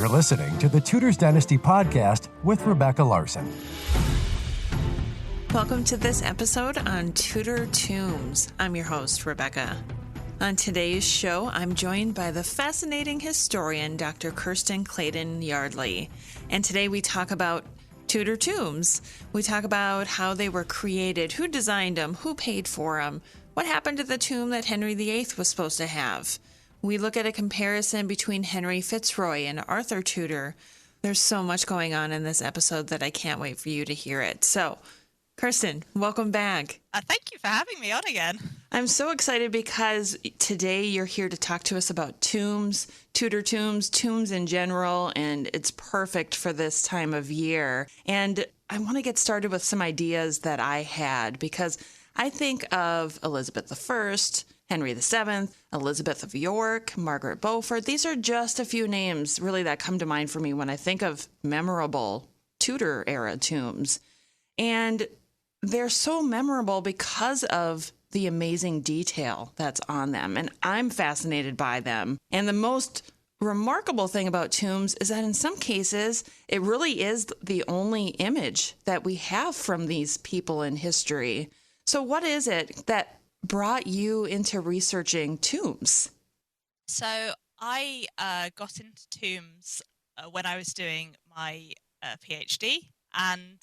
You're listening to the Tudors Dynasty Podcast with Rebecca Larson. Welcome to this episode on Tudor tombs. I'm your host, Rebecca. On today's show, I'm joined by the fascinating historian, Dr. Kirsten Claiden-Yardley. And today we talk about Tudor tombs. We talk about how they were created, who designed them, who paid for them, what happened to the tomb that Henry VIII was supposed to have. We look at a comparison between Henry Fitzroy and Arthur Tudor. There's so much going on in this episode that I can't wait for you to hear it. So, Kirsten, welcome back. Thank you for having me on again. I'm so excited because today you're here to talk to us about tombs, Tudor tombs, tombs in general, and it's perfect for this time of year. And I want to get started with some ideas that I had because I think of Elizabeth I, Henry VII, Elizabeth of York, Margaret Beaufort. These are just a few names really that come to mind for me when I think of memorable Tudor era tombs. And they're so memorable because of the amazing detail that's on them. And I'm fascinated by them. And the most remarkable thing about tombs is that in some cases, it really is the only image that we have from these people in history. So what is it that brought you into researching tombs? So I got into tombs when I was doing my PhD, and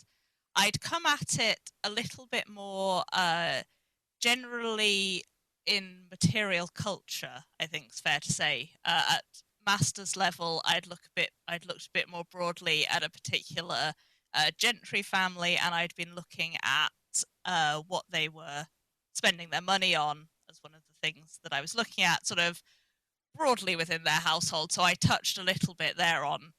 I'd come at it a little bit more generally in material culture, I think it's fair to say. At master's level, I'd looked a bit more broadly at a particular gentry family, and I'd been looking at what they were spending their money on as one of the things that I was looking at, sort of broadly within their household. So I touched a little bit there on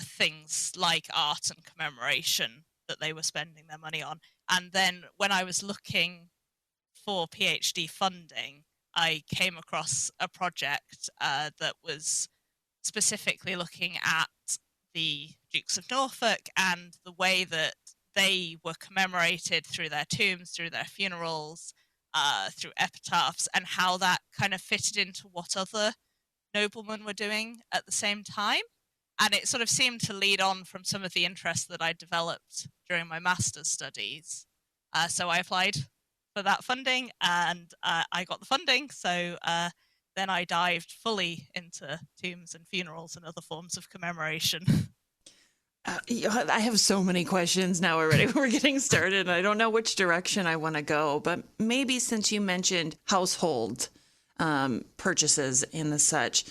things like art and commemoration that they were spending their money on. And then when I was looking for PhD funding, I came across a project that was specifically looking at the Dukes of Norfolk and the way that they were commemorated through their tombs, through their funerals, through epitaphs, and how that kind of fitted into what other noblemen were doing at the same time. And it sort of seemed to lead on from some of the interests that I developed during my master's studies. So I applied for that funding, and I got the funding. So then I dived fully into tombs and funerals and other forms of commemoration. I have so many questions now already. We're getting started, and I don't know which direction I want to go. But maybe since you mentioned household purchases and the such,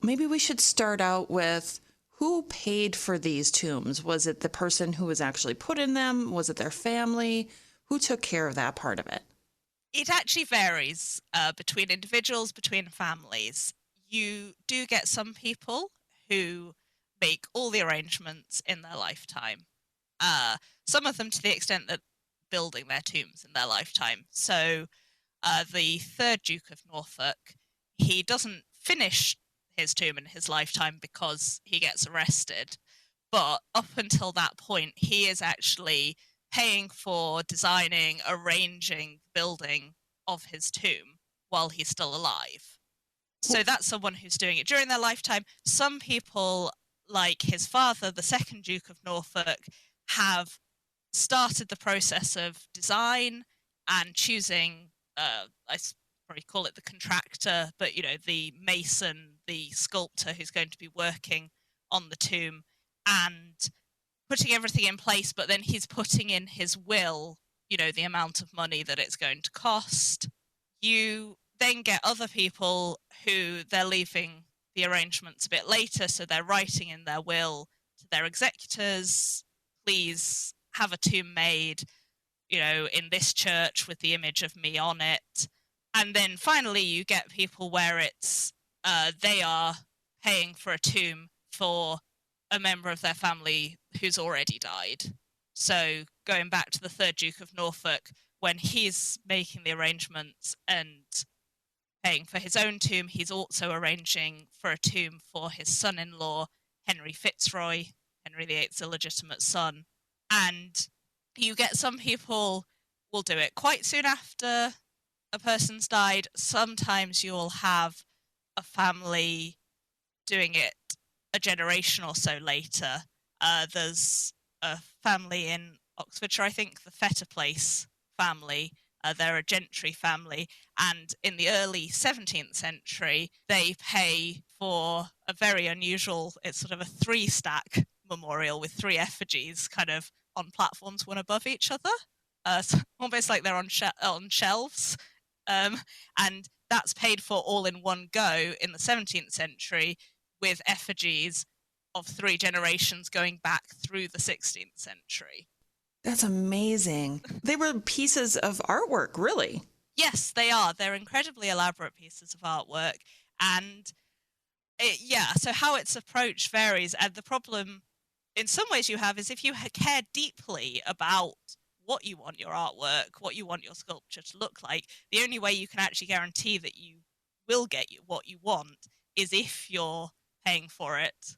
maybe we should start out with who paid for these tombs. Was it the person who was actually put in them? Was it their family? Who took care of that part of it? It actually varies between individuals, between families. You do get some people who make all the arrangements in their lifetime. Some of them to the extent that building their tombs in their lifetime. So the third Duke of Norfolk, he doesn't finish his tomb in his lifetime because he gets arrested. But up until that point, he is actually paying for designing, arranging the building of his tomb while he's still alive. So that's someone who's doing it during their lifetime. Some people, like his father, the second Duke of Norfolk, have started the process of design and choosing, I probably call it the contractor, but, the mason, the sculptor who's going to be working on the tomb and putting everything in place, but then he's putting in his will, the amount of money that it's going to cost. You then get other people who they're leaving the arrangements a bit later, so they're writing in their will to their executors, please have a tomb made, in this church with the image of me on it. And then finally you get people where it's they are paying for a tomb for a member of their family who's already died. So going back to the third Duke of Norfolk, when he's making the arrangements and paying for his own tomb, he's also arranging for a tomb for his son-in-law, Henry Fitzroy, Henry VIII's illegitimate son. And you get some people will do it quite soon after a person's died. Sometimes you'll have a family doing it a generation or so later, there's a family in Oxfordshire, I think, the Fetter Place family. They're a gentry family, and in the early 17th century, they pay for a very unusual, it's sort of a 3-stack memorial with 3 effigies kind of on platforms, one above each other, so almost like they're on shelves. And that's paid for all in one go in the 17th century, with effigies of 3 generations going back through the 16th century. That's amazing. They were pieces of artwork, really. Yes, they are. They're incredibly elaborate pieces of artwork. And so how it's approached varies. And the problem in some ways you have is if you care deeply about what you want your artwork, what you want your sculpture to look like, the only way you can actually guarantee that you will get what you want is if you're paying for it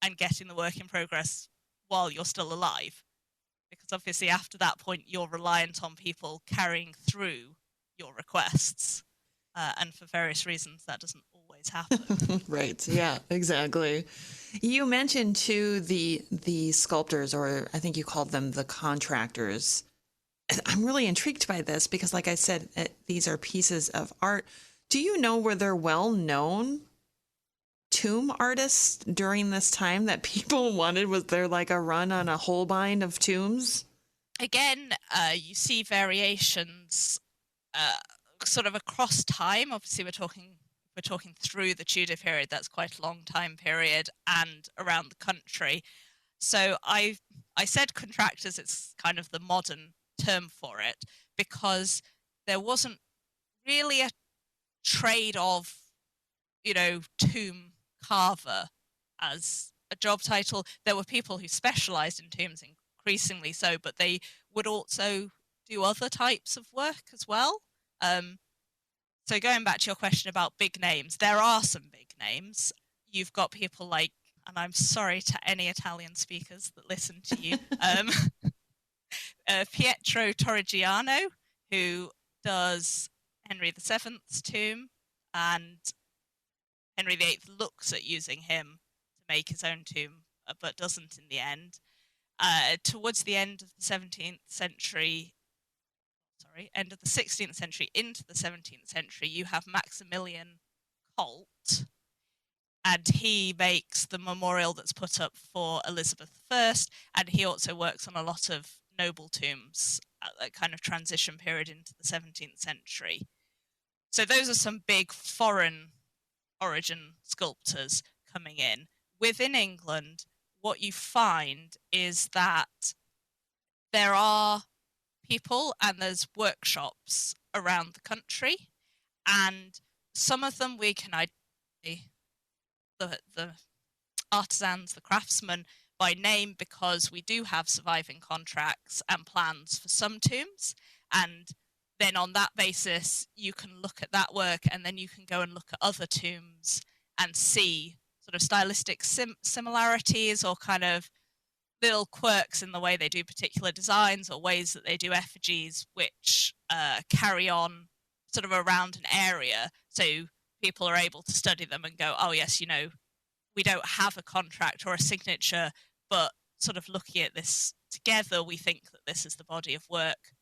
and getting the work in progress while you're still alive. Because obviously after that point, you're reliant on people carrying through your requests. And for various reasons, that doesn't always happen. Right. Yeah, exactly. You mentioned, too, the sculptors, or I think you called them the contractors. I'm really intrigued by this because, like I said, these are pieces of art. Do you know were there well-known tomb artists during this time that people wanted? Was there like a run on a Holbein of tombs? Again, you see variations sort of across time. Obviously, we're talking through the Tudor period. That's quite a long time period, and around the country. So I said contractors. It's kind of the modern term for it because there wasn't really a trade of, tomb carver as a job title. There were people who specialized in tombs, increasingly so, but they would also do other types of work as well. So going back to your question about big names, there are some big names. You've got people like, and I'm sorry to any Italian speakers that listen to you, Pietro Torrigiano, who does Henry VII's tomb, and Henry VIII looks at using him to make his own tomb, but doesn't in the end. Towards the end of the 17th century, end of the 16th century into the 17th century, you have Maximilian Colt, and he makes the memorial that's put up for Elizabeth I, and he also works on a lot of noble tombs at that kind of transition period into the 17th century. So those are some big foreign origin sculptors coming in. Within England, what you find is that there are people and there's workshops around the country, and some of them we can identify the artisans, the craftsmen, by name because we do have surviving contracts and plans for some tombs, and then on that basis you can look at that work and then you can go and look at other tombs and see sort of stylistic similarities or kind of little quirks in the way they do particular designs or ways that they do effigies, which carry on sort of around an area. So people are able to study them and go, oh, yes, we don't have a contract or a signature, but sort of looking at this together, we think that this is the body of work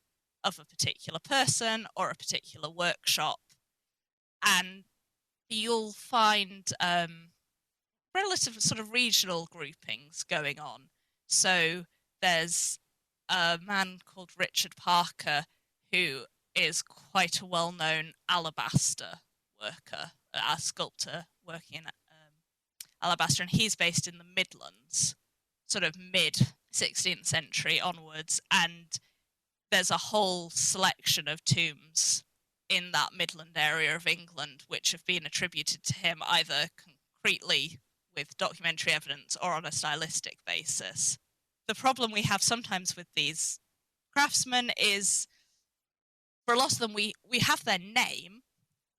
of a particular person or a particular workshop. And you'll find relative sort of regional groupings going on. So there's a man called Richard Parker who is quite a well-known alabaster worker, a sculptor working in alabaster, and he's based in the Midlands, sort of mid-16th century onwards, and there's a whole selection of tombs in that Midland area of England which have been attributed to him either concretely with documentary evidence or on a stylistic basis. The problem we have sometimes with these craftsmen is, for a lot of them, we have their name.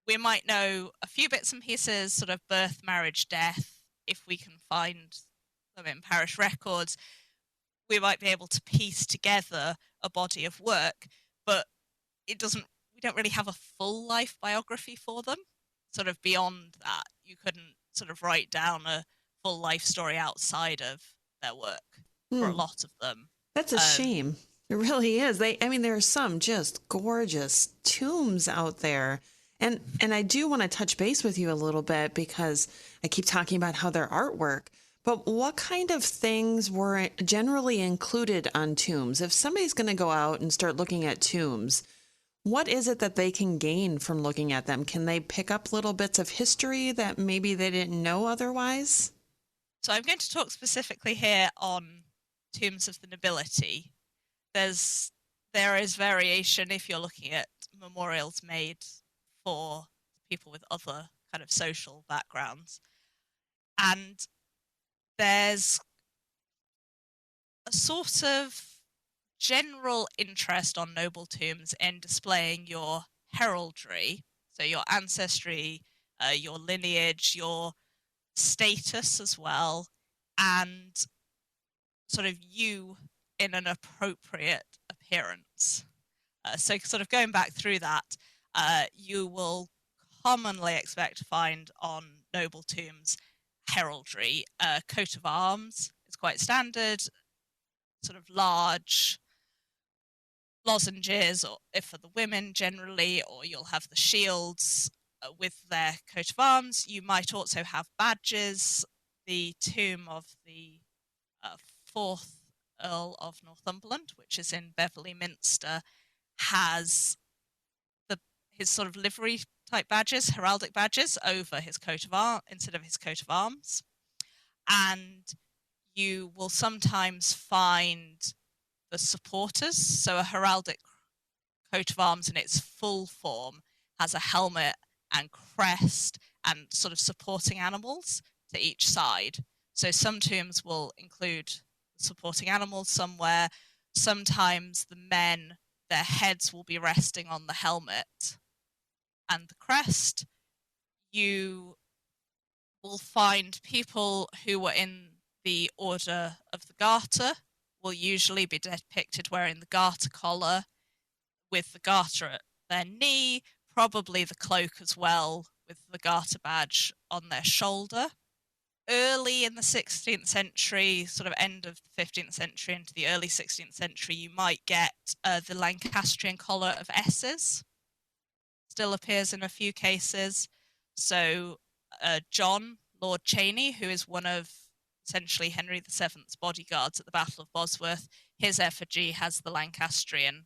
We might know a few bits and pieces, sort of birth, marriage, death, if we can find them in parish records. We might be able to piece together a body of work, but we don't really have a full life biography for them. Sort of beyond that, you couldn't sort of write down a full life story outside of their work for a Hmm. lot of them. That's a shame. It really is. There are some just gorgeous tombs out there. And I do want to touch base with you a little bit because I keep talking about how their artwork, but what kind of things were generally included on tombs? If somebody's going to go out and start looking at tombs, what is it that they can gain from looking at them? Can they pick up little bits of history that maybe they didn't know otherwise? So I'm going to talk specifically here on tombs of the nobility. There is variation if you're looking at memorials made for people with other kind of social backgrounds. And there's a sort of general interest on noble tombs in displaying your heraldry, so your ancestry, your lineage, your status as well, and sort of you in an appropriate appearance. So sort of going back through that, you will commonly expect to find on noble tombs heraldry. Coat of arms is quite standard, sort of large lozenges, or if for the women generally, or you'll have the shields with their coat of arms. You might also have badges. The tomb of the fourth Earl of Northumberland, which is in Beverley Minster, has his sort of livery type badges, heraldic badges, over his coat of arms instead of his coat of arms. And you will sometimes find the supporters. So a heraldic coat of arms in its full form has a helmet and crest and sort of supporting animals to each side. So some tombs will include supporting animals somewhere. Sometimes the men, their heads will be resting on the helmet and the crest. You will find people who were in the Order of the Garter will usually be depicted wearing the garter collar with the garter at their knee, probably the cloak as well with the garter badge on their shoulder. Early in the 16th century, sort of end of the 15th century into the early 16th century, you might get the Lancastrian collar of S's. Still appears in a few cases. So John, Lord Cheney, who is one of essentially Henry VII's bodyguards at the Battle of Bosworth, his effigy has the Lancastrian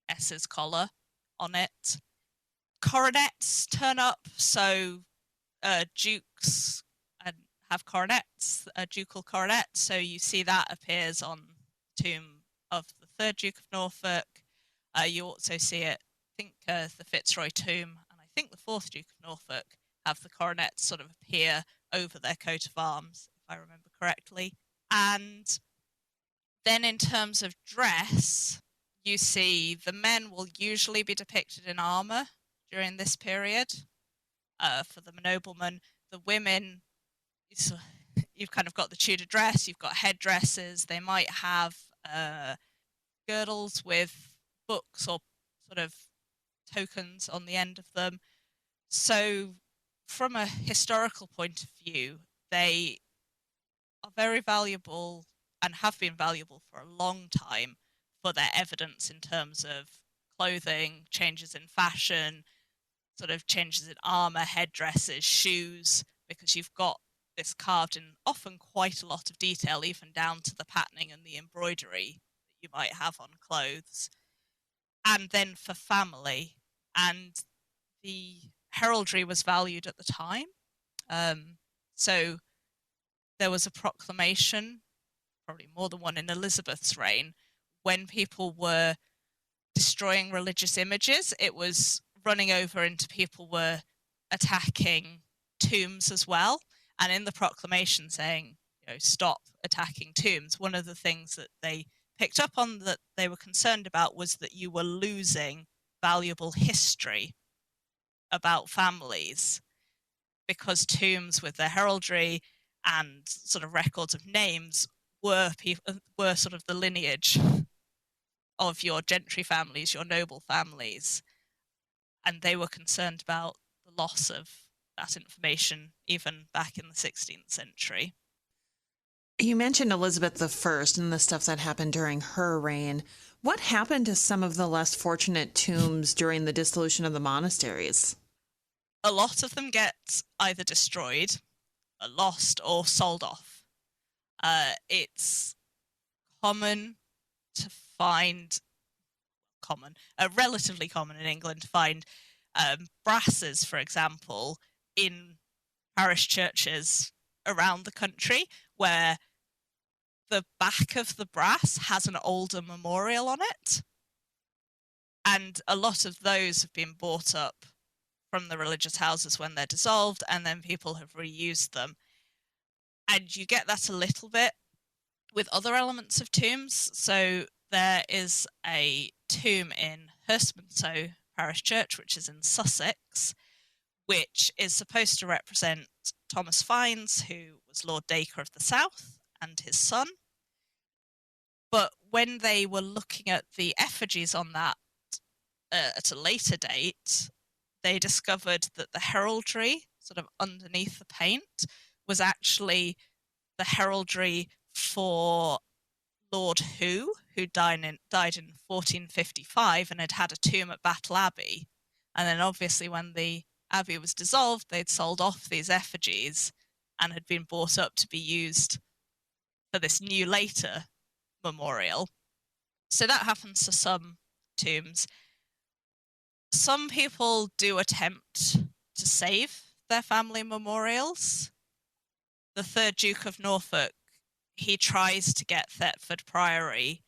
S's collar on it. Coronets turn up, so dukes have coronets, a ducal coronet, so you see that appears on the tomb of the third Duke of Norfolk. You also see it, I think the Fitzroy tomb, and I think the fourth Duke of Norfolk have the coronets sort of appear over their coat of arms, if I remember correctly. And then in terms of dress, you see the men will usually be depicted in armour during this period. For the noblemen, the women, you've kind of got the Tudor dress, you've got headdresses, they might have girdles with books or sort of tokens on the end of them. So from a historical point of view, they are very valuable and have been valuable for a long time for their evidence in terms of clothing, changes in fashion, sort of changes in armor, headdresses, shoes, because you've got this carved in often quite a lot of detail, even down to the patterning and the embroidery that you might have on clothes. And then for family, and the heraldry was valued at the time. So there was a proclamation, probably more than one in Elizabeth's reign, when people were destroying religious images. It was running over into people were attacking tombs as well. And in the proclamation saying, stop attacking tombs, one of the things that they picked up on that they were concerned about was that you were losing valuable history about families, because tombs with their heraldry and sort of records of names were sort of the lineage of your gentry families, your noble families, and they were concerned about the loss of that information even back in the 16th century. You mentioned Elizabeth I and the stuff that happened during her reign. What happened to some of the less fortunate tombs during the dissolution of the monasteries? A lot of them get either destroyed, lost, or sold off. It's common to find relatively common in England to find brasses, for example, in parish churches around the country, where the back of the brass has an older memorial on it. And a lot of those have been bought up from the religious houses when they're dissolved, and then people have reused them. And you get that a little bit with other elements of tombs. So there is a tomb in Hurstmonceux Parish Church, which is in Sussex, which is supposed to represent Thomas Fiennes, who was Lord Dacre of the South, and his son. But when they were looking at the effigies on that at a later date, they discovered that the heraldry, sort of underneath the paint, was actually the heraldry for Lord who died in 1455 and had a tomb at Battle Abbey. And then obviously when the abbey was dissolved, they'd sold off these effigies and had been bought up to be used for this new later memorial. So that happens to some tombs. Some people do attempt to save their family memorials. The 3rd Duke of Norfolk, he tries to get Thetford Priory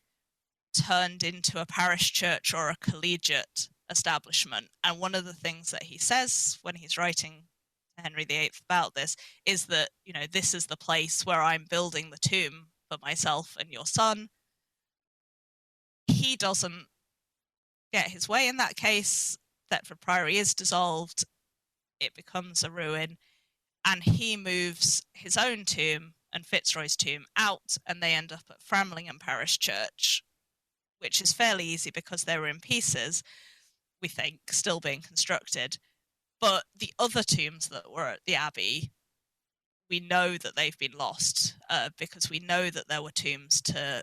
turned into a parish church or a collegiate establishment. And one of the things that he says when he's writing to Henry VIII about this is that, this is the place where I'm building the tomb for myself and your son. He doesn't get his way in that case. Thetford Priory is dissolved. It becomes a ruin. And he moves his own tomb and Fitzroy's tomb out, and they end up at Framlingham Parish Church, which is fairly easy because they were in pieces, we think, still being constructed. But the other tombs that were at the Abbey, we know that they've been lost because we know that there were tombs to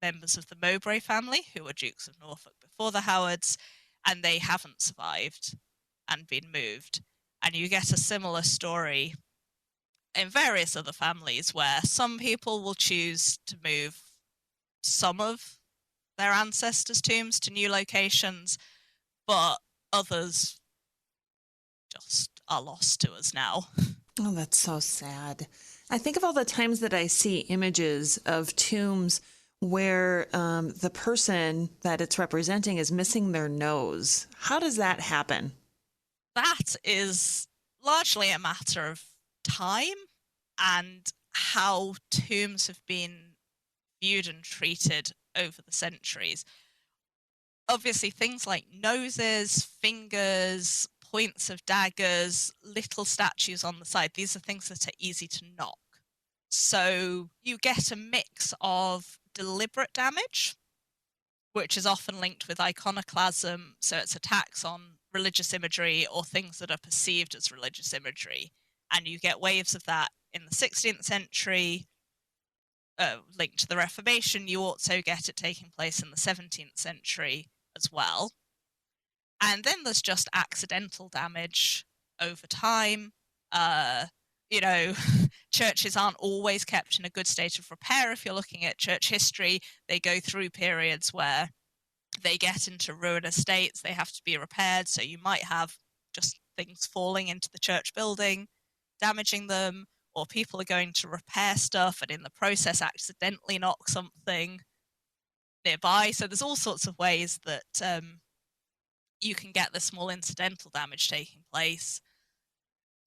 members of the Mowbray family who were Dukes of Norfolk before the Howards, and they haven't survived and been moved. And you get a similar story in various other families where some people will choose to move some of their ancestors' tombs to new locations, but others just are lost to us now. Oh, that's so sad. I think of all the times that I see images of tombs where the person that it's representing is missing their nose. How does that happen? That is largely a matter of time and how tombs have been viewed and treated over the centuries. Obviously, things like noses, fingers, points of daggers, little statues on the side, these are things that are easy to knock. So you get a mix of deliberate damage, which is often linked with iconoclasm, so it's attacks on religious imagery or things that are perceived as religious imagery. And you get waves of that in the 16th century, linked to the Reformation. You also get it taking place in the 17th century as well. And then there's just accidental damage over time. Churches aren't always kept in a good state of repair. If you're looking at church history, they go through periods where they get into ruinous states, they have to be repaired. So you might have just things falling into the church building, damaging them, or people are going to repair stuff and in the process accidentally knock something nearby. So there's all sorts of ways that you can get the small incidental damage taking place.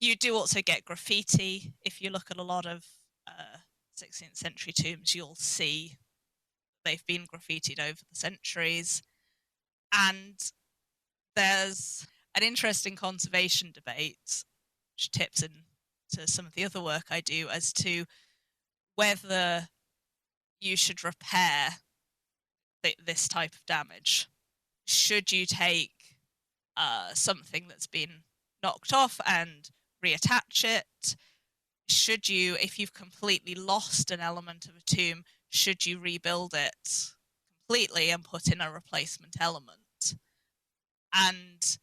You do also get graffiti. If you look at a lot of 16th century tombs, you'll see they've been graffitied over the centuries. And there's an interesting conservation debate, which tips into some of the other work I do, as to whether you should repair this type of damage. Should you take something that's been knocked off and reattach it? should you, if you've completely lost an element of a tomb, should you rebuild it completely and put in a replacement element? And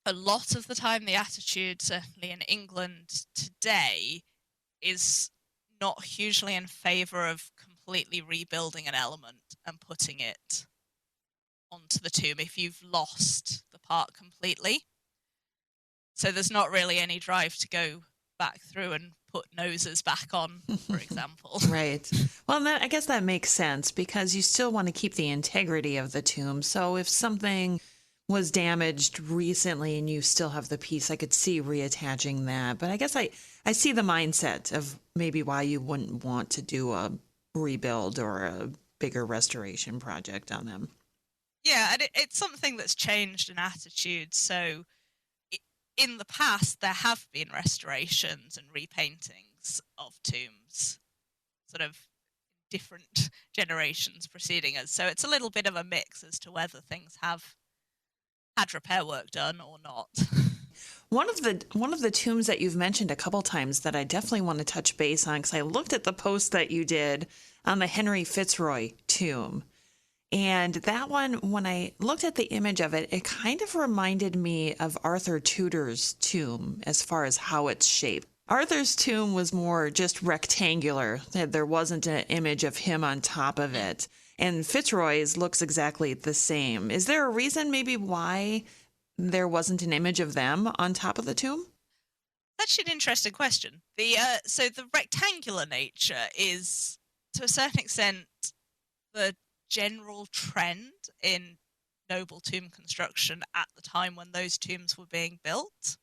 a lot of the time, the attitude, certainly in England today, is not hugely in favour of completely rebuilding an element and putting it onto the tomb if you've lost the part completely. So there's not really any drive to go back through and put noses back on, for example. Right. Well, I guess that makes sense because you still want to keep the integrity of the tomb. So if something was damaged recently and you still have the piece, I could see reattaching that. But I guess I see the mindset of maybe why you wouldn't want to do a rebuild or a bigger restoration project on them. Yeah, and it's something that's changed in attitude. So in the past, there have been restorations and repaintings of tombs, sort of different generations preceding us. So it's a little bit of a mix as to whether things have had repair work done or not. One of the tombs that you've mentioned a couple times that I definitely want to touch base on, because I looked at the post that you did on the Henry Fitzroy tomb. And that one, when I looked at the image of it, it kind of reminded me of Arthur Tudor's tomb as far as how it's shaped. Arthur's tomb was more just rectangular. There wasn't an image of him on top of it. And Fitzroy's looks exactly the same. Is there a reason maybe why there wasn't an image of them on top of the tomb? That's an interesting question. So the rectangular nature is, to a certain extent, the general trend in noble tomb construction at the time when those tombs were being built.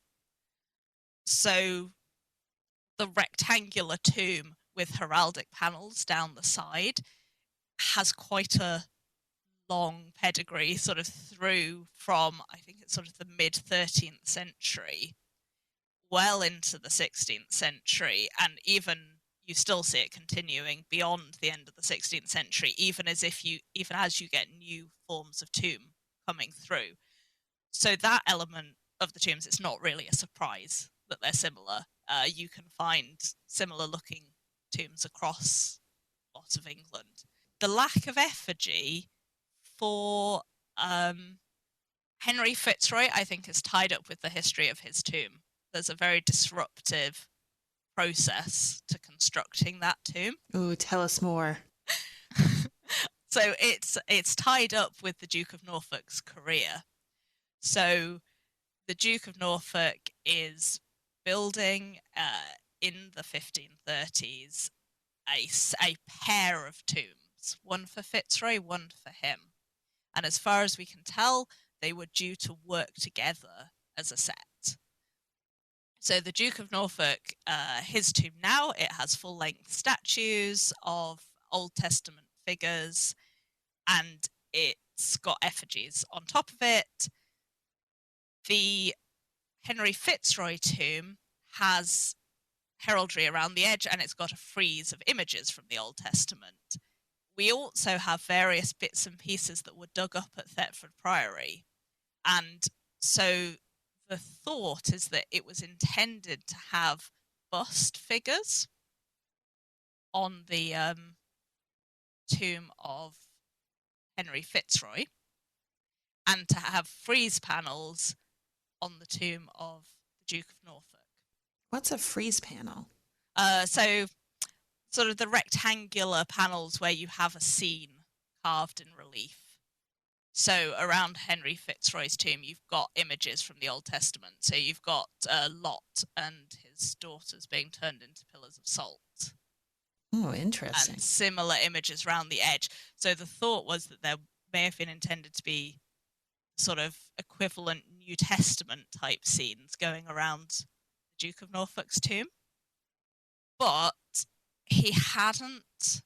So the rectangular tomb with heraldic panels down the side has quite a long pedigree sort of through from, I think it's sort of the mid-13th century well into the 16th century, and even you still see it continuing beyond the end of the 16th century, even as you get new forms of tomb coming through. So that element of the tombs, it's not really a surprise that they're similar. You can find similar looking tombs across lots of England. The lack of effigy for Henry Fitzroy, I think, is tied up with the history of his tomb. There's a very disruptive process to constructing that tomb. Ooh, tell us more. So it's tied up with the Duke of Norfolk's career. So the Duke of Norfolk is building in the 1530s a pair of tombs, one for Fitzroy, one for him. And as far as we can tell, they were due to work together as a set. So the Duke of Norfolk, his tomb now, it has full-length statues of Old Testament figures, and it's got effigies on top of it. The Henry Fitzroy tomb has heraldry around the edge, and it's got a frieze of images from the Old Testament. We also have various bits and pieces that were dug up at Thetford Priory. And so the thought is that it was intended to have bust figures on the tomb of Henry Fitzroy, and to have frieze panels on the tomb of the Duke of Norfolk. What's a frieze panel? So sort of the rectangular panels where you have a scene carved in relief. So around Henry Fitzroy's tomb, you've got images from the Old Testament. So you've got Lot and his daughters being turned into pillars of salt. Oh, interesting. And similar images around the edge. So the thought was that there may have been intended to be sort of equivalent New Testament type scenes going around the Duke of Norfolk's tomb. But he hadn't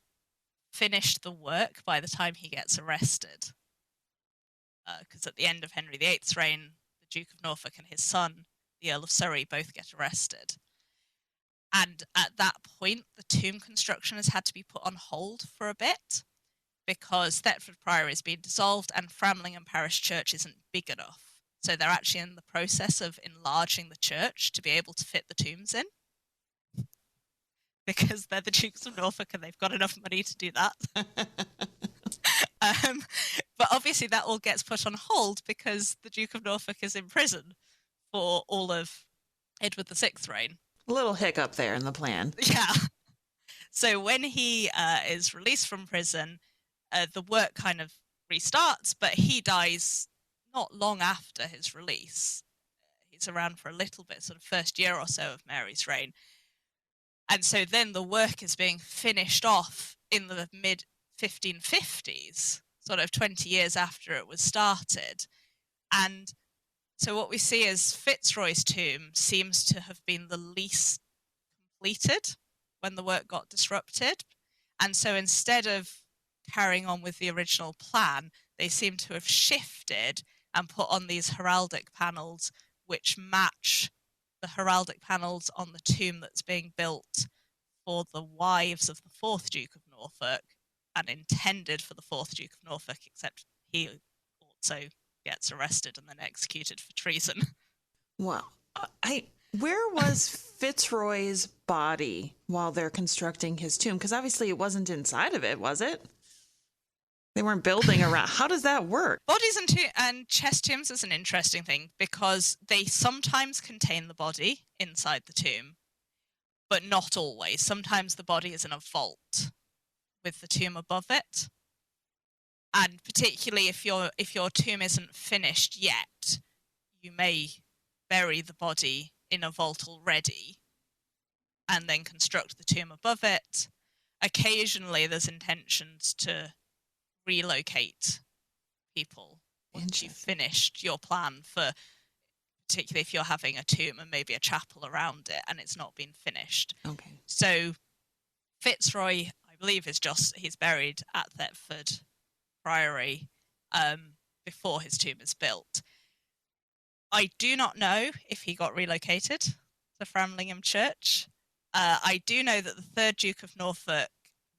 finished the work by the time he gets arrested. Because at the end of Henry VIII's reign, the Duke of Norfolk and his son, the Earl of Surrey, both get arrested. And at that point, the tomb construction has had to be put on hold for a bit because Thetford Priory has been dissolved and Framlingham Parish Church isn't big enough. So they're actually in the process of enlarging the church to be able to fit the tombs in. because they're the Dukes of Norfolk and they've got enough money to do that. But obviously that all gets put on hold because the Duke of Norfolk is in prison for all of Edward VI's reign. A little hiccup there in the plan. Yeah. So when he is released from prison, the work kind of restarts, but he dies not long after his release. He's around for a little bit, sort of first year or so of Mary's reign. And so then the work is being finished off in the mid-1550s, sort of 20 years after it was started. And so what we see is Fitzroy's tomb seems to have been the least completed when the work got disrupted. And so instead of carrying on with the original plan, they seem to have shifted and put on these heraldic panels which match the heraldic panels on the tomb that's being built for the wives of the 4th Duke of Norfolk and intended for the 4th Duke of Norfolk, except he also gets arrested and then executed for treason. Well, where was Fitzroy's body while they're constructing his tomb? Because obviously it wasn't inside of it, was it? They weren't building around. How does that work? Bodies and chest tombs is an interesting thing because they sometimes contain the body inside the tomb, but not always. Sometimes the body is in a vault with the tomb above it. And particularly if your tomb isn't finished yet, you may bury the body in a vault already and then construct the tomb above it. Occasionally there's intentions to relocate people once you've finished your plan for, particularly if you're having a tomb and maybe a chapel around it and it's not been finished. Okay. So Fitzroy, I believe, he's buried at Thetford Priory before his tomb is built. I do not know if he got relocated to Framlingham Church. I do know that the 3rd Duke of Norfolk,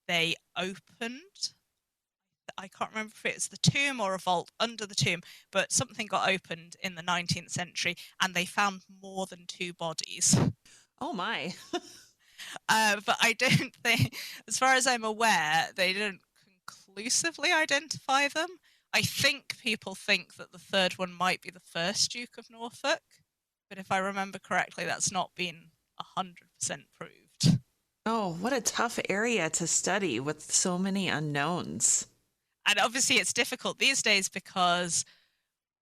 they opened, I can't remember if it's the tomb or a vault under the tomb, but something got opened in the 19th century and they found more than 2 bodies. Oh my. But I don't think, as far as I'm aware, they didn't conclusively identify them. I think people think that the 3rd one might be the 1st Duke of Norfolk, but if I remember correctly, that's not been 100% proved. Oh, what a tough area to study with so many unknowns. And obviously it's difficult these days because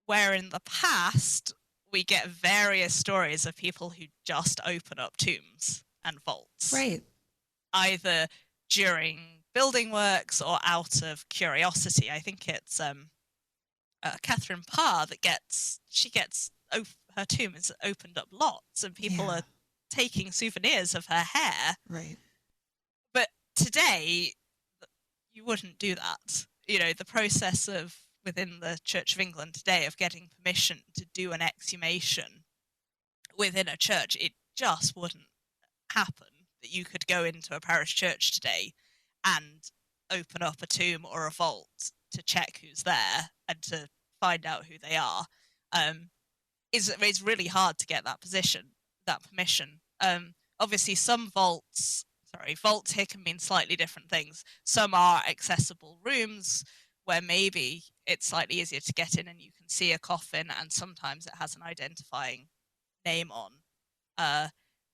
where in the past we get various stories of people who just open up tombs and vaults. Right. Either during building works or out of curiosity. I think it's Catherine Parr that her tomb is opened up lots and people are taking souvenirs of her hair. Right. But today, you wouldn't do that. You know, the process of within the Church of England today of getting permission to do an exhumation within a church, it just wouldn't happen that you could go into a parish church today and open up a tomb or a vault to check who's there and to find out who they are. It's really hard to get that permission. Obviously vaults here can mean slightly different things. Some are accessible rooms where maybe it's slightly easier to get in and you can see a coffin and sometimes it has an identifying name on.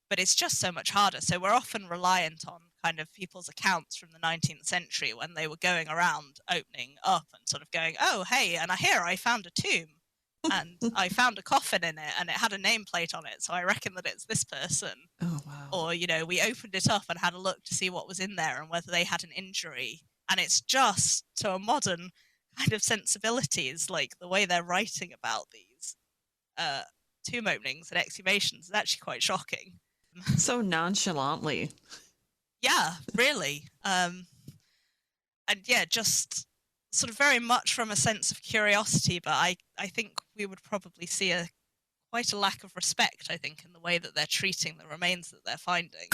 But it's just so much harder. So we're often reliant on kind of people's accounts from the 19th century when they were going around opening up and sort of going, oh, hey, and I found a tomb and I found a coffin in it and it had a nameplate on it. So I reckon that it's this person. Oh, wow. Or, we opened it up and had a look to see what was in there and whether they had an injury. And it's just to a modern kind of sensibilities, like the way they're writing about these tomb openings and exhumations is actually quite shocking. So nonchalantly. Yeah, really. And yeah, just sort of very much from a sense of curiosity, but I think we would probably see quite a lack of respect, I think, in the way that they're treating the remains that they're finding.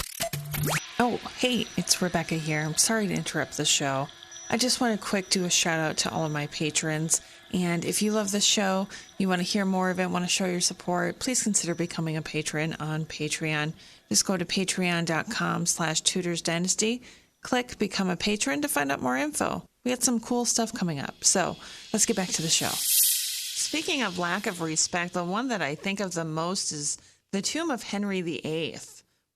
Oh, hey, it's Rebecca here. I'm sorry to interrupt the show. I just want to do a shout out to all of my patrons. And if you love this show, you want to hear more of it, want to show your support, please consider becoming a patron on Patreon. Just go to patreon.com/tutorsdynasty. Click Become a Patron to find out more info. We got some cool stuff coming up. So let's get back to the show. Speaking of lack of respect, the one that I think of the most is the tomb of Henry VIII.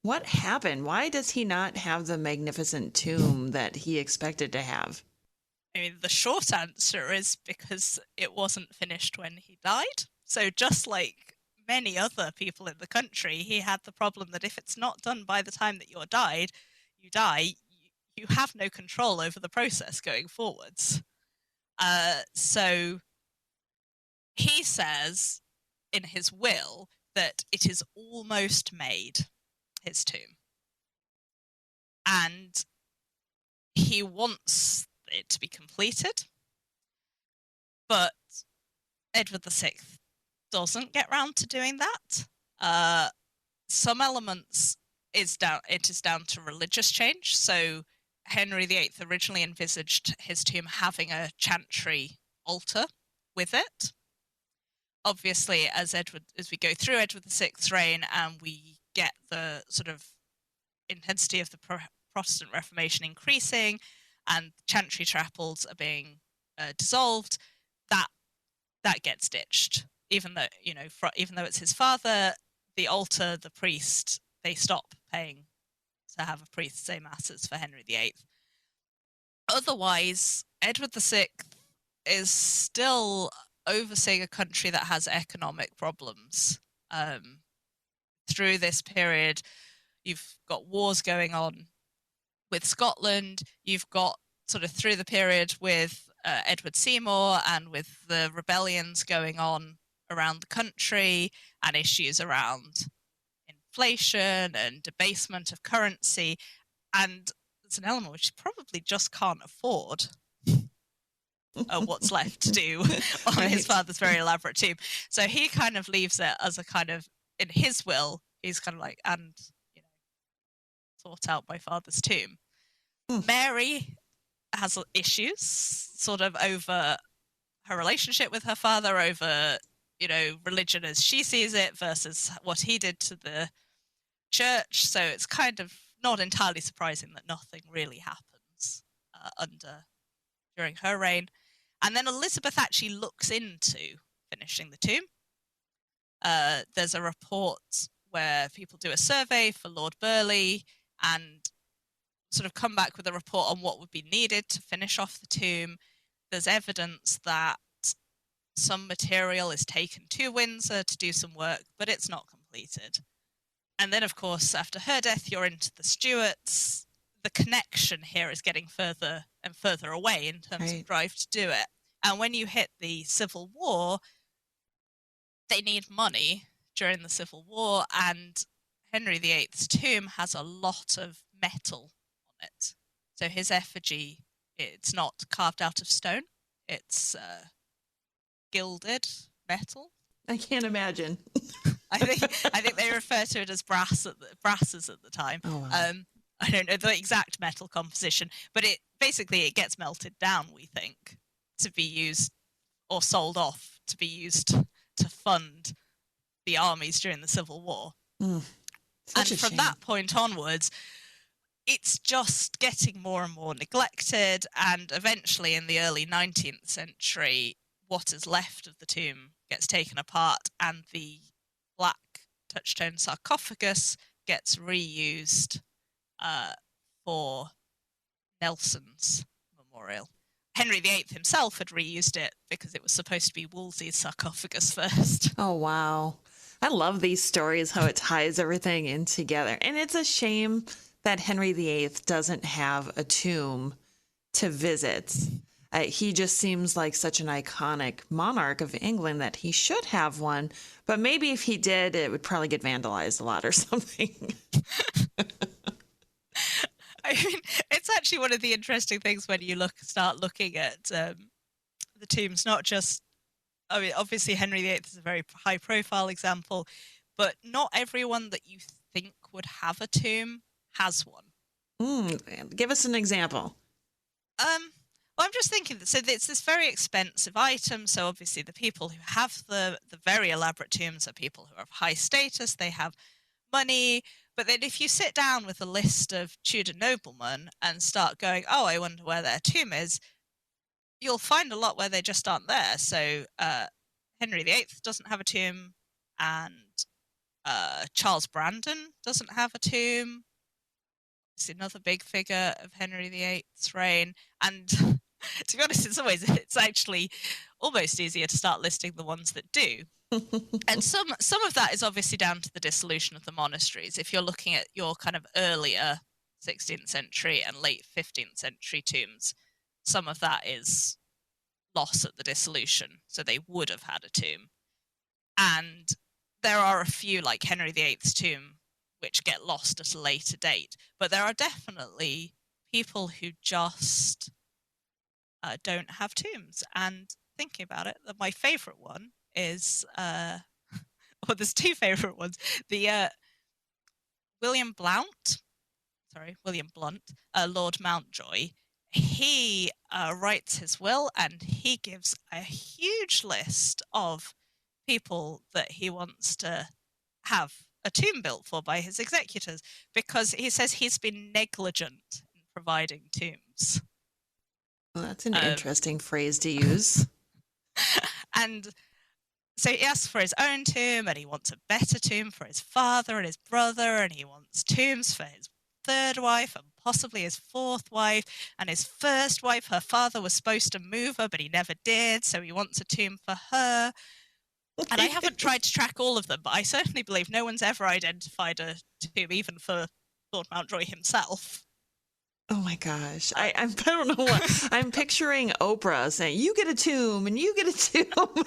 What happened? Why does he not have the magnificent tomb that he expected to have? I mean, the short answer is because it wasn't finished when he died. So just like many other people in the country, he had the problem that if it's not done by the time that you die, you have no control over the process going forwards. So he says in his will that it is almost made, his tomb. And he wants it to be completed, but Edward VI doesn't get round to doing that. Some elements is down to religious change. So Henry VIII originally envisaged his tomb having a chantry altar with it. Obviously, as we go through Edward VI's reign and we get the sort of intensity of the Protestant Reformation increasing and chantry chapels are being dissolved, that gets ditched. Even though it's his father, the altar, the priest, they stop paying to have a priest say masses for Henry VIII. Otherwise, Edward VI is still overseeing a country that has economic problems. Through this period, you've got wars going on with Scotland. You've got sort of through the period with Edward Seymour and with the rebellions going on around the country and issues around inflation and debasement of currency. And there's an element which he probably just can't afford what's left to do on Right. his father's very elaborate tomb. So he kind of leaves it as a kind of, in his will, he's kind of like, and, sort out my father's tomb. Mary has issues sort of over her relationship with her father, over, religion as she sees it versus what he did to the church. So it's kind of not entirely surprising that nothing really happens during her reign. And then Elizabeth actually looks into finishing the tomb. There's a report where people do a survey for Lord Burleigh and sort of come back with a report on what would be needed to finish off the tomb. There's evidence that some material is taken to Windsor to do some work, but it's not completed. And then, of course, after her death, you're into the Stuarts. The connection here is getting further and further away in terms of drive to do it. And when you hit the Civil War, they need money during the Civil War, and Henry VIII's tomb has a lot of metal on it. So his effigy, it's not carved out of stone. It's gilded metal. I can't imagine. I think they refer to it as brasses at the time. Oh, wow. I don't know the exact metal composition, but it gets melted down, we think, to be used or sold off to be used to fund the armies during the Civil War. And from that point onwards, it's just getting more and more neglected, and eventually in the early 19th century, what is left of the tomb gets taken apart and the black touchstone sarcophagus gets reused for Nelson's memorial. Henry VIII himself had reused it because it was supposed to be Wolsey's sarcophagus first. Oh, wow. I love these stories, how it ties everything in together. And it's a shame that Henry VIII doesn't have a tomb to visit. He just seems like such an iconic monarch of England that he should have one. But maybe if he did, it would probably get vandalized a lot or something. I mean, it's actually one of the interesting things when you start looking at the tombs, not just, I mean, obviously Henry VIII is a very high-profile example, but not everyone that you think would have a tomb has one. Give us an example. Well, I'm just thinking that, so it's this very expensive item. So obviously the people who have the very elaborate tombs are people who have high status, they have money. But then if you sit down with a list of Tudor noblemen and start going, oh, I wonder where their tomb is, you'll find a lot where they just aren't there. So Henry VIII doesn't have a tomb, and Charles Brandon doesn't have a tomb. It's another big figure of Henry VIII's reign. And to be honest, in some ways, it's actually almost easier to start listing the ones that do. And some of that is obviously down to the dissolution of the monasteries. If you're looking at your kind of earlier 16th century and late 15th century tombs, some of that is loss at the dissolution. So they would have had a tomb. And there are a few, like Henry VIII's tomb, which get lost at a later date. But there are definitely people who just don't have tombs. And thinking about it, my favourite one is, well, there's two favourite ones. The William Blount, Lord Mountjoy, he writes his will, and he gives a huge list of people that he wants to have a tomb built for by his executors, because he says he's been negligent in providing tombs. Well, that's an interesting phrase to use. And so he asks for his own tomb, and he wants a better tomb for his father and his brother, and he wants tombs for his third wife and possibly his fourth wife, and his first wife, her father was supposed to move her, but he never did, so he wants a tomb for her. And I haven't tried to track all of them, but I certainly believe no one's ever identified a tomb, even for Lord Mountjoy himself. Oh my gosh. I don't know what. I'm picturing Oprah saying, you get a tomb and you get a tomb.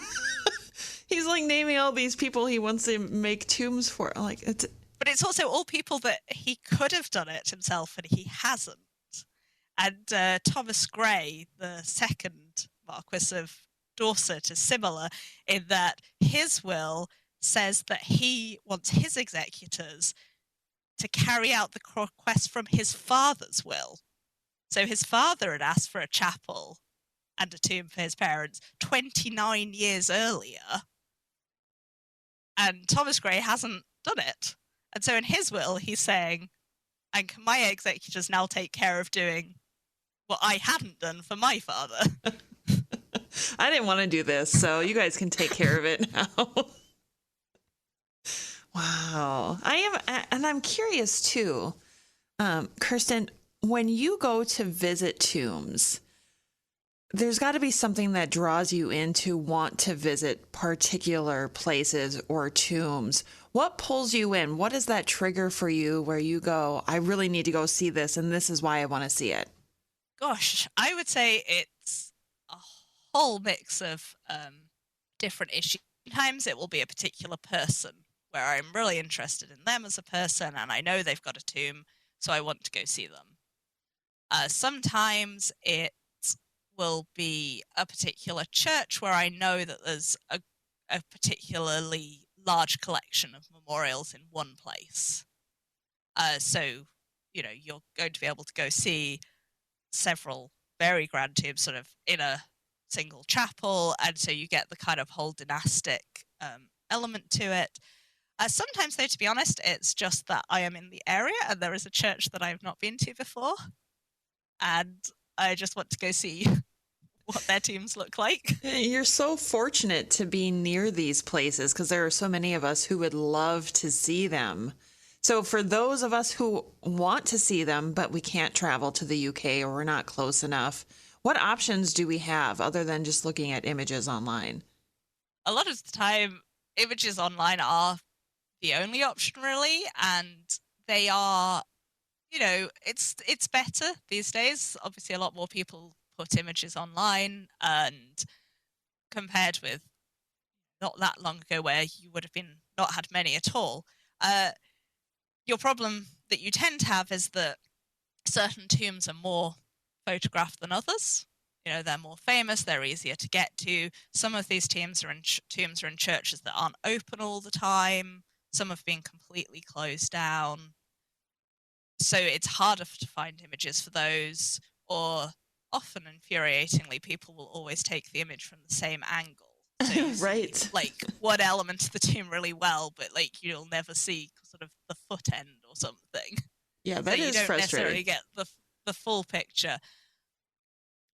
He's like naming all these people he wants to make tombs for. Like, but it's also all people that he could have done it himself and he hasn't. And Thomas Grey, the second Marquis of Dorset, is similar in that his will says that he wants his executors to carry out the request from his father's will. So his father had asked for a chapel and a tomb for his parents 29 years earlier, and Thomas Grey hasn't done it. And so in his will, he's saying, and can my executors now take care of doing what I hadn't done for my father? I didn't want to do this, so you guys can take care of it now. Wow. I'm curious too, Kirsten, when you go to visit tombs, there's got to be something that draws you in to want to visit particular places or tombs. What pulls you in? What is that trigger for you where you go, I really need to go see this, and this is why I want to see it? Gosh, I would say it's a whole mix of different issues. Sometimes it will be a particular person where I'm really interested in them as a person, and I know they've got a tomb, so I want to go see them. Sometimes it will be a particular church where I know that there's a particularly large collection of memorials in one place. So, you know, you're going to be able to go see several very grand tombs sort of in a single chapel, and so you get the kind of whole dynastic element to it. Sometimes, though, to be honest, it's just that I am in the area and there is a church that I have not been to before, and I just want to go see what their tombs look like. You're so fortunate to be near these places, because there are so many of us who would love to see them. So for those of us who want to see them, but we can't travel to the UK or we're not close enough, what options do we have other than just looking at images online? A lot of the time, images online are the only option, really, and they are, you know, it's better these days. Obviously, a lot more people put images online, and compared with not that long ago where you would have not had many at all. Your problem that you tend to have is that certain tombs are more photographed than others. You know, they're more famous, they're easier to get to. Some of these tombs are in churches that aren't open all the time. Some have been completely closed down. So it's harder to find images for those. Or often, infuriatingly, people will always take the image from the same angle. So you Right. see, like, one element of the tomb really well, but, like, you'll never see sort of the foot end or something. Yeah, So that you is don't frustrating. necessarily get the full picture.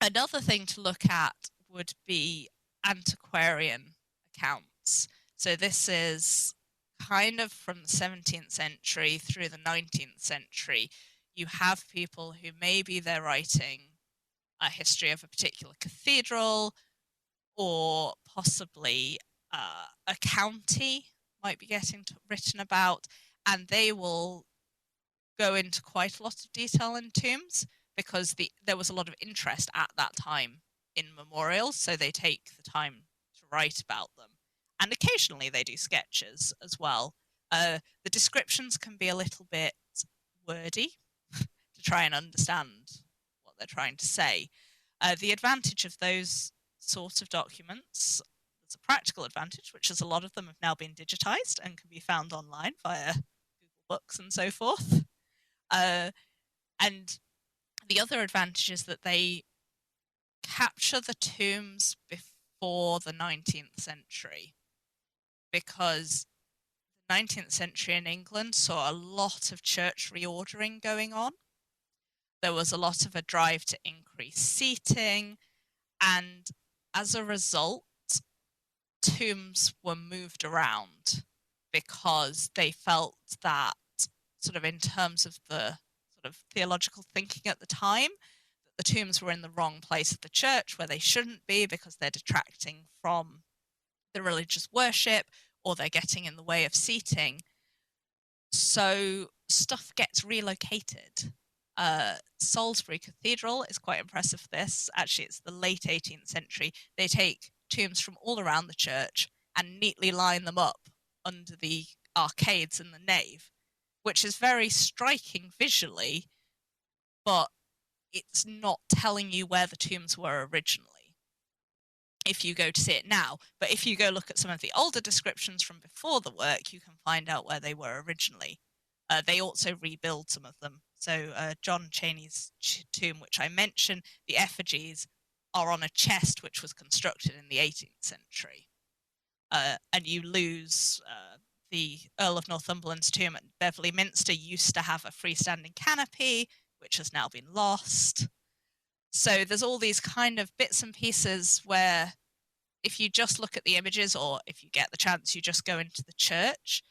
Another thing to look at would be antiquarian accounts. So this is kind of from the 17th century through the 19th century. You have people who maybe they're writing a history of a particular cathedral, or possibly a county might be getting written about, and they will go into quite a lot of detail in tombs because there was a lot of interest at that time in memorials, so they take the time to write about them. And occasionally they do sketches as well. The descriptions can be a little bit wordy to try and understand what they're trying to say. The advantage of those sort of documents, there's a practical advantage, which is a lot of them have now been digitized and can be found online via Google Books and so forth. And the other advantage is that they capture the tombs before the 19th century, because the 19th century in England saw a lot of church reordering going on. There was a lot of a drive to increase seating, and as a result, tombs were moved around because they felt that, sort of in terms of the sort of theological thinking at the time, that the tombs were in the wrong place of the church where they shouldn't be because they're detracting from the religious worship or they're getting in the way of seating. So stuff gets relocated. Salisbury Cathedral is quite impressive for this. Actually, it's the late 18th century. They take tombs from all around the church and neatly line them up under the arcades in the nave, which is very striking visually, but it's not telling you where the tombs were originally if you go to see it now. But if you go look at some of the older descriptions from before the work, you can find out where they were originally. They also rebuild some of them. So John Cheney's tomb, which I mentioned, the effigies are on a chest which was constructed in the 18th century. And you lose the Earl of Northumberland's tomb at Beverley Minster used to have a freestanding canopy, which has now been lost. So there's all these kind of bits and pieces where if you just look at the images, or if you get the chance, you just go into the church,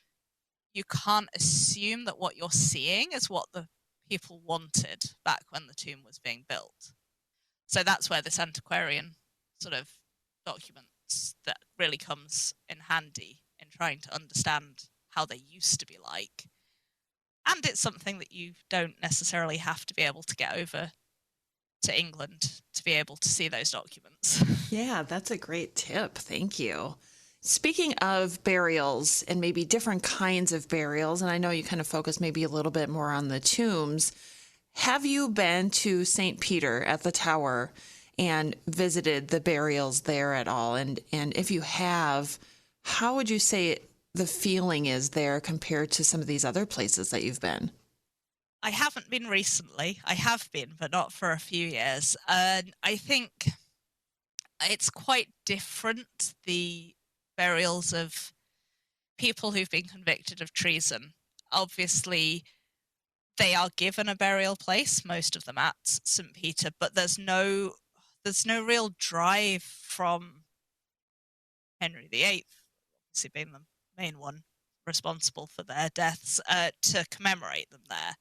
you can't assume that what you're seeing is what the people wanted back when the tomb was being built. So that's where this antiquarian sort of documents that really comes in handy in trying to understand how they used to be like. And it's something that you don't necessarily have to be able to get over to England to be able to see those documents. Yeah, that's a great tip. Thank you. Speaking of burials and maybe different kinds of burials, and I know you kind of focus maybe a little bit more on the tombs, have you been to St. Peter at the Tower and visited the burials there at all? And if you have, how would you say the feeling is there compared to some of these other places that you've been? I haven't been recently. I have been, but not for a few years. I think it's quite different, the burials of people who've been convicted of treason. Obviously, they are given a burial place, most of them at St. Peter, but there's no real drive from Henry VIII, obviously being the main one responsible for their deaths, to commemorate them there.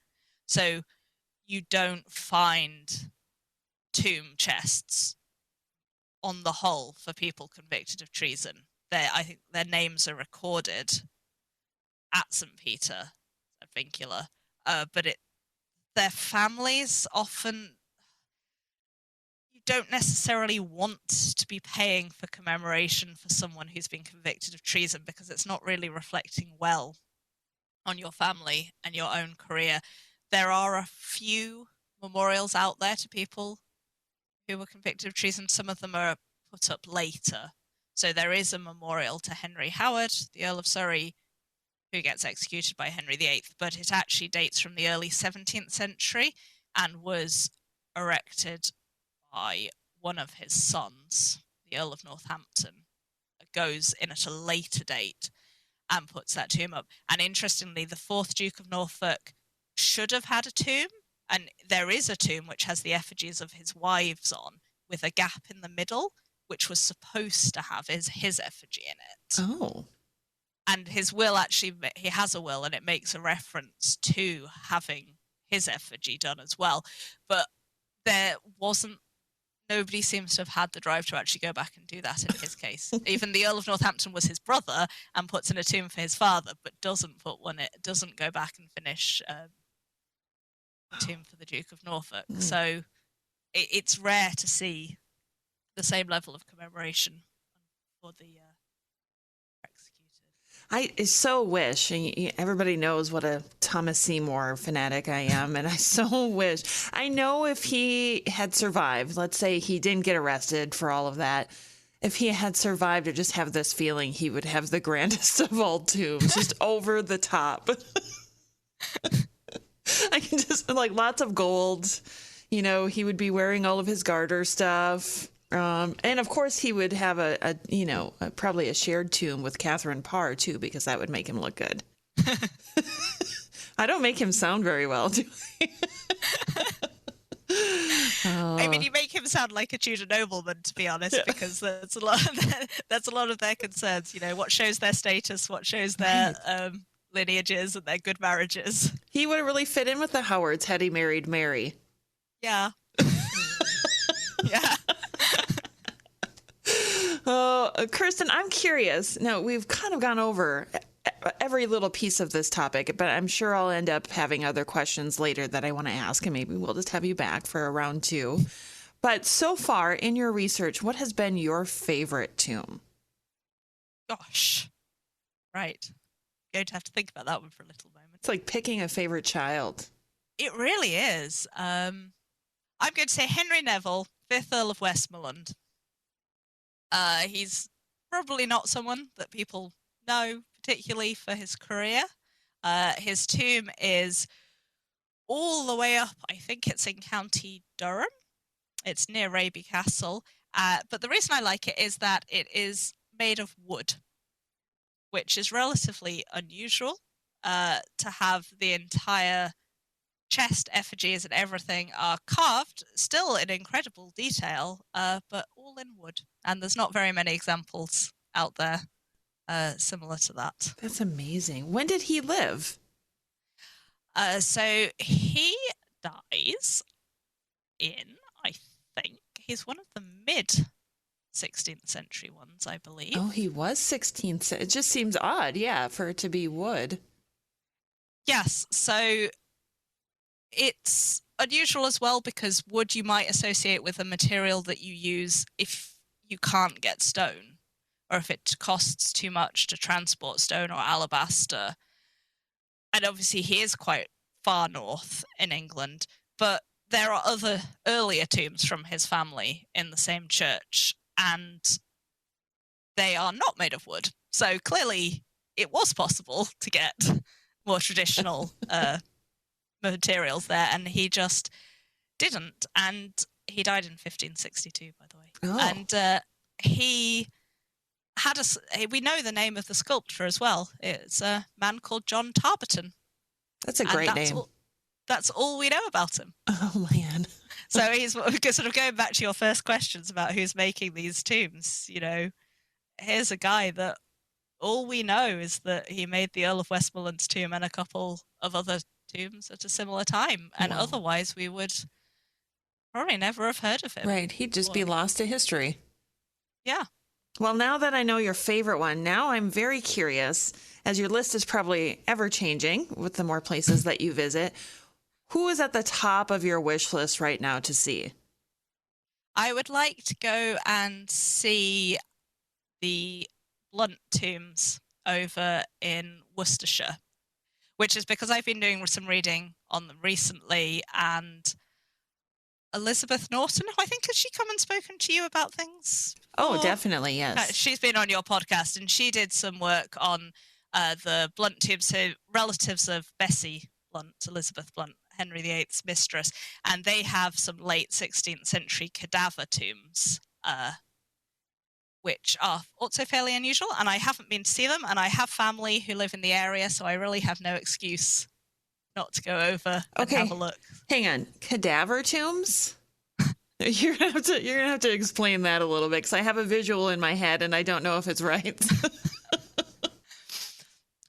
So you don't find tomb chests on the whole for people convicted of treason. I think their names are recorded at St. Peter, at Vincula, but their families often, you don't necessarily want to be paying for commemoration for someone who's been convicted of treason because it's not really reflecting well on your family and your own career. There are a few memorials out there to people who were convicted of treason. Some of them are put up later. So there is a memorial to Henry Howard, the Earl of Surrey, who gets executed by Henry VIII, but it actually dates from the early 17th century and was erected by one of his sons, the Earl of Northampton, goes in at a later date and puts that tomb up. And interestingly, the 4th Duke of Norfolk should have had a tomb, and there is a tomb which has the effigies of his wives on, with a gap in the middle, which was supposed to have his effigy in it. Oh. And his will actually, he has a will, and it makes a reference to having his effigy done as well. But nobody seems to have had the drive to actually go back and do that in his case. Even the Earl of Northampton was his brother and puts in a tomb for his father, but doesn't go back and finish a tomb for the Duke of Norfolk. So it's rare to see the same level of commemoration for the executed. I so wish, and everybody knows what a Thomas Seymour fanatic I am, and I so wish. I know if he had survived, let's say he didn't get arrested for all of that, if he had survived, I just have this feeling he would have the grandest of all tombs, just over the top. I can just, like, lots of gold. You know, he would be wearing all of his garter stuff. And of course he would have probably a shared tomb with Catherine Parr too, because that would make him look good. I don't make him sound very well, do I? I mean, you make him sound like a Tudor nobleman, to be honest, because that's a lot of their concerns. You know, what shows their status, what shows their lineages and their good marriages. He would have really fit in with the Howards had he married Mary. Yeah. Yeah. Oh, Kirsten, I'm curious. Now, we've kind of gone over every little piece of this topic, but I'm sure I'll end up having other questions later that I want to ask, and maybe we'll just have you back for a round 2. But so far in your research, what has been your favorite tomb? Gosh. Right. I'm going to have to think about that one for a little moment. It's like picking a favorite child. It really is. I'm going to say Henry Neville, 5th Earl of Westmoreland. He's probably not someone that people know particularly for his career. His tomb is all the way up, I think it's in County Durham. It's near Raby Castle. But the reason I like it is that it is made of wood, which is relatively unusual to have the entire chest, effigies and everything are carved, still in incredible detail, but all in wood. And there's not very many examples out there similar to that. That's amazing. When did he live? So he dies in, I think, he's one of the mid-16th century ones, I believe. Oh, he was 16th. It just seems odd, yeah, for it to be wood. Yes, so it's unusual as well because wood you might associate with a material that you use if you can't get stone, or if it costs too much to transport stone or alabaster. And obviously he is quite far north in England, but there are other earlier tombs from his family in the same church, and they are not made of wood. So clearly it was possible to get more traditional materials there, and he just didn't. And he died in 1562, by the way. Oh. And he had we know the name of the sculptor as well. It's a man called John Tarberton. That's a great name. That's all we know about him. Oh, man. So he's sort of going back to your first questions about who's making these tombs. You know, here's a guy that all we know is that he made the Earl of Westmoreland's tomb and a couple of other tombs at a similar time. And otherwise we would probably never have heard of him. Right. He'd just be lost to history. Yeah. Well, now that I know your favorite one, now I'm very curious, as your list is probably ever changing with the more places that you visit. Who is at the top of your wish list right now to see? I would like to go and see the Blunt tombs over in Worcestershire, which is because I've been doing some reading on them recently, and Elizabeth Norton, I think, has she come and spoken to you about things before? Oh, definitely, yes. She's been on your podcast, and she did some work on the Blunt tombs, so relatives of Bessie Blunt, Elizabeth Blunt, Henry VIII's mistress, and they have some late 16th century cadaver tombs, which are also fairly unusual, and I haven't been to see them, and I have family who live in the area, so I really have no excuse not to go over and have a look. Hang on. Cadaver tombs? You're gonna have to explain that a little bit, because I have a visual in my head and I don't know if it's right.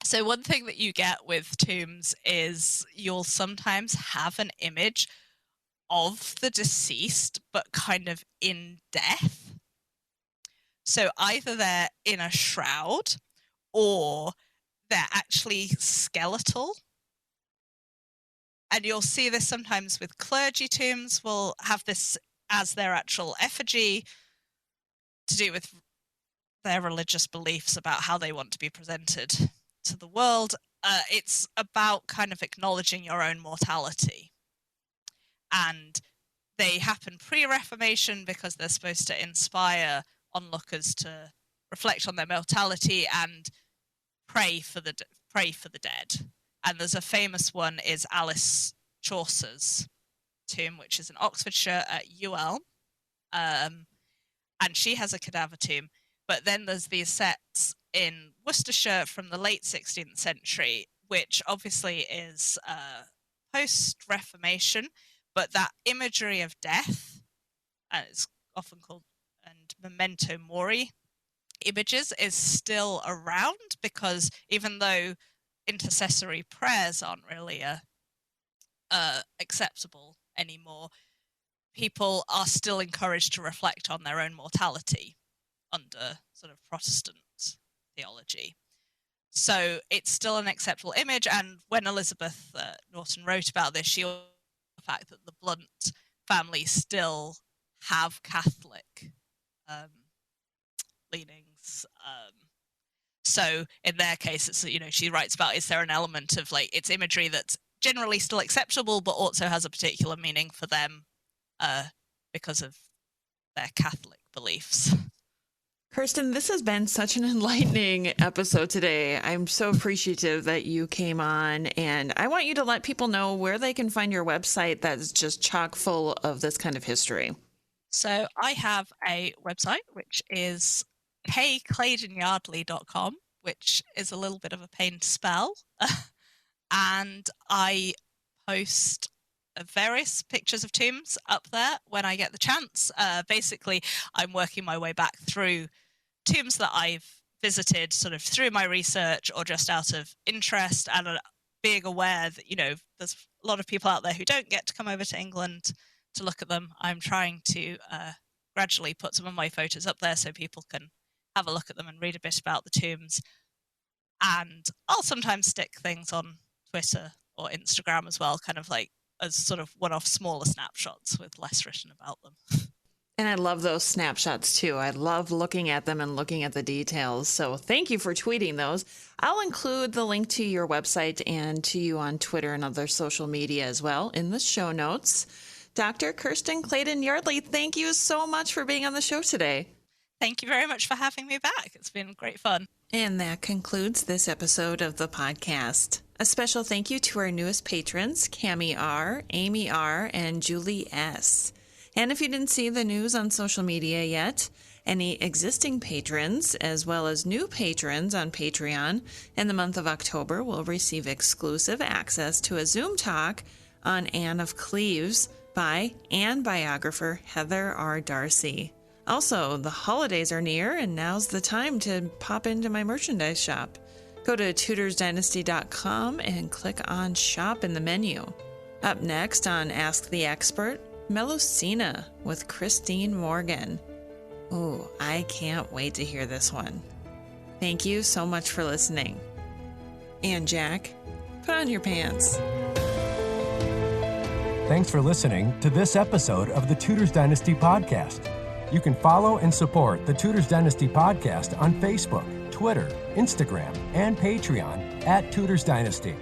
So one thing that you get with tombs is you'll sometimes have an image of the deceased, but kind of in death. So either they're in a shroud or they're actually skeletal. And you'll see this sometimes with clergy tombs, will have this as their actual effigy to do with their religious beliefs about how they want to be presented to the world. It's about kind of acknowledging your own mortality. And they happen pre-Reformation because they're supposed to inspire onlookers to reflect on their mortality and pray for the dead. And there's a famous one is Alice Chaucer's tomb, which is in Oxfordshire at UL. And she has a cadaver tomb. But then there's these sets in Worcestershire from the late 16th century, which obviously is post-Reformation, but that imagery of death, it's often called, and memento mori images, is still around, because even though intercessory prayers aren't really acceptable anymore, people are still encouraged to reflect on their own mortality under sort of Protestant theology. So it's still an acceptable image. And when Elizabeth Norton wrote about this, she also the fact that the Blunt family still have Catholic leanings. So in their case, it's, she writes about, is there an element of like, it's imagery that's generally still acceptable, but also has a particular meaning for them because of their Catholic beliefs. Kirsten, this has been such an enlightening episode today. I'm so appreciative that you came on, and I want you to let people know where they can find your website that's just chock full of this kind of history. So I have a website, which is kclaidenyardley.com, which is a little bit of a pain to spell. And I post various pictures of tombs up there when I get the chance. Basically, I'm working my way back through tombs that I've visited sort of through my research or just out of interest, and being aware that, there's a lot of people out there who don't get to come over to England to look at them. I'm trying to gradually put some of my photos up there so people can have a look at them and read a bit about the tombs. And I'll sometimes stick things on Twitter or Instagram as well, kind of like as sort of one-off smaller snapshots with less written about them. And I love those snapshots too. I love looking at them and looking at the details. So thank you for tweeting those. I'll include the link to your website and to you on Twitter and other social media as well in the show notes. Dr. Kirsten Claiden-Yardley, thank you so much for being on the show today. Thank you very much for having me back. It's been great fun. And that concludes this episode of the podcast. A special thank you to our newest patrons, Cammie R., Amy R., and Julie S. And if you didn't see the news on social media yet, any existing patrons, as well as new patrons on Patreon in the month of October, will receive exclusive access to a Zoom talk on Anne of Cleves by Anne biographer Heather R. Darcy. Also, the holidays are near, and now's the time to pop into my merchandise shop. Go to tudorsdynasty.com and click on Shop in the menu. Up next on Ask the Expert, Melusina with Christine Morgan. Ooh, I can't wait to hear this one. Thank you so much for listening. And Jack, put on your pants. Thanks for listening to this episode of the Tudors Dynasty Podcast. You can follow and support the Tudors Dynasty Podcast on Facebook, Twitter, Instagram, and Patreon at Tudors Dynasty.